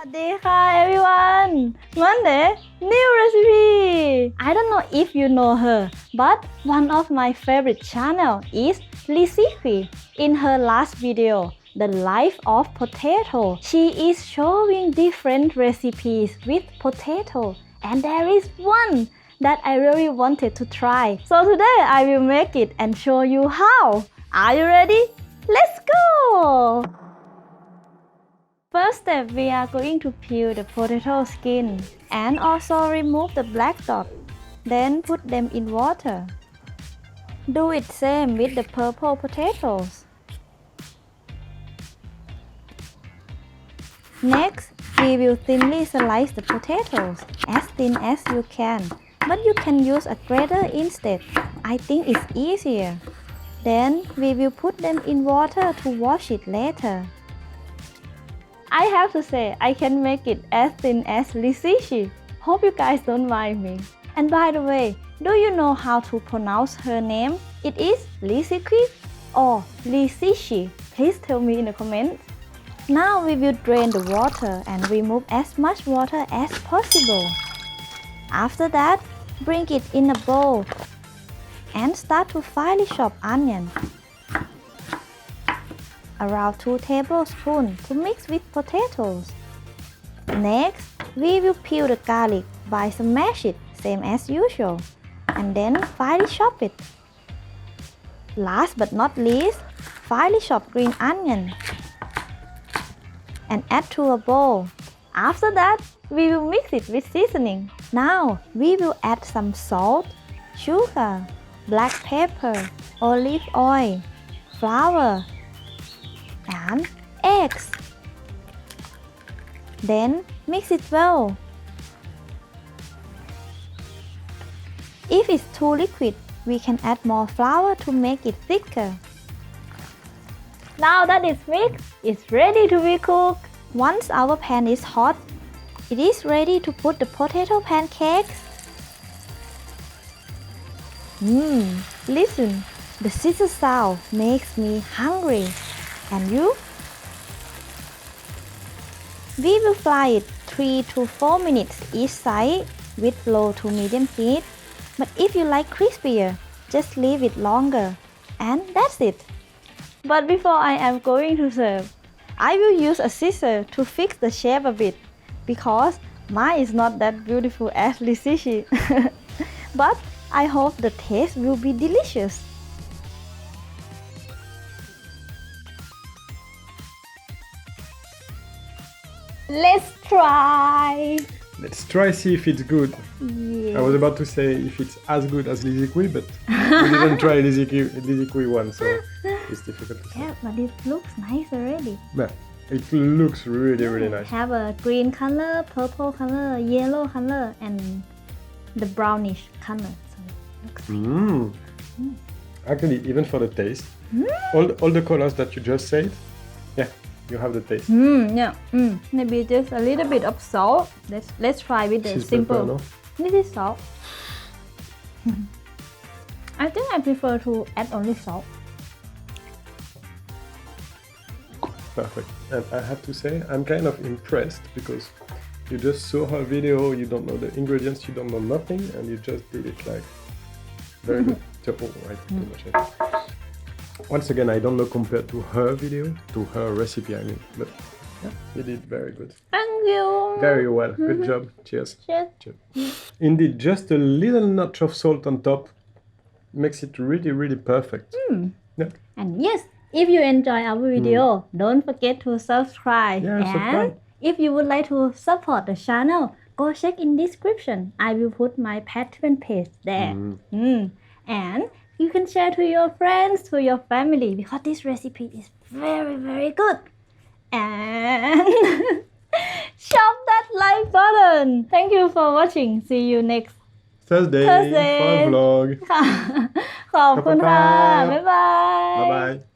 Hi everyone! Monday, new recipe! I don't know if you know her, but one of my favorite channel is Liziqi. In her last video, The Life of Potato, she is showing different recipes with potato, and there is one that I really wanted to try. So today I will make it and show you how. Are you ready? Let's go! First step, we are going to peel the potato skin and also remove the black dot. Then put them in water. Do it same with the purple potatoes. Next, we will thinly slice the potatoes as thin as you can, but you can use a grater instead. I think it's easier. Then we will put them in water to wash it later. I have to say, I can make it as thin as Liziqi. Hope you guys don't mind me. And by the way, do you know how to pronounce her name? It is Liziqi or Liziqi? Please tell me in the comments. Now we will drain the water and remove as much water as possible. After that, bring it in a bowl and start to finely chop onion. Around 2 tablespoons to mix with potatoes. Next, we will peel the garlic by smash it, same as usual, and then finely chop it. Last but not least, finely chop green onion and add to a bowl. After that, we will mix it with seasoning. Now, we will add some salt, sugar, black pepper, olive oil, flour, and eggs. Then mix it well. If it's too liquid, we can add more flour to make it thicker. Now that it's mixed, it's ready to be cooked. Once our pan is hot, it is ready to put the potato pancakes. Listen, the sizzle sound makes me hungry. And you? We will fry it 3 to 4 minutes each side with low to medium heat. But if you like crispier, just leave it longer. And that's it. But before I am going to serve, I will use a scissor to fix the shape a bit, because mine is not that beautiful as Liziqi. But I hope the taste will be delicious. Let's try! Let's try see if it's good. Yes. I was about to say if it's as good as Liziqi, but we didn't try Liziqi one, so it's difficult to say. Yeah, but it looks nice already. Yeah, it looks really nice. Have a green color, purple color, yellow color, and the brownish color. So it looks nice. Actually, even for the taste, all the colors that you just said, yeah, you have the taste. Yeah. Maybe just a little bit of salt. Let's try with the Cheese simple. pepper, no? This is salt. I think I prefer to add only salt. Perfect. And I have to say, I'm kind of impressed because you just saw her video, you don't know the ingredients, you don't know nothing, and you just did it like very good. Too much. Once again, I don't know compared to her video, to her recipe, I mean, but yeah, you did very good. Thank you. Very well. Good job. Cheers. Cheers. Indeed, just a little notch of salt on top makes it really perfect. Yeah. And yes, if you enjoy our video, don't forget to subscribe. Yeah, and subscribe. if you would like to support the channel, go check in description. I will put my Patreon page there. And you can share to your friends, to your family, because this recipe is very good. And shop that like button. Thank you for watching. See you next Thursday. For a vlog. ขอบคุณค่ะ ขอบคุณครับ บ๊ายบาย Bye bye.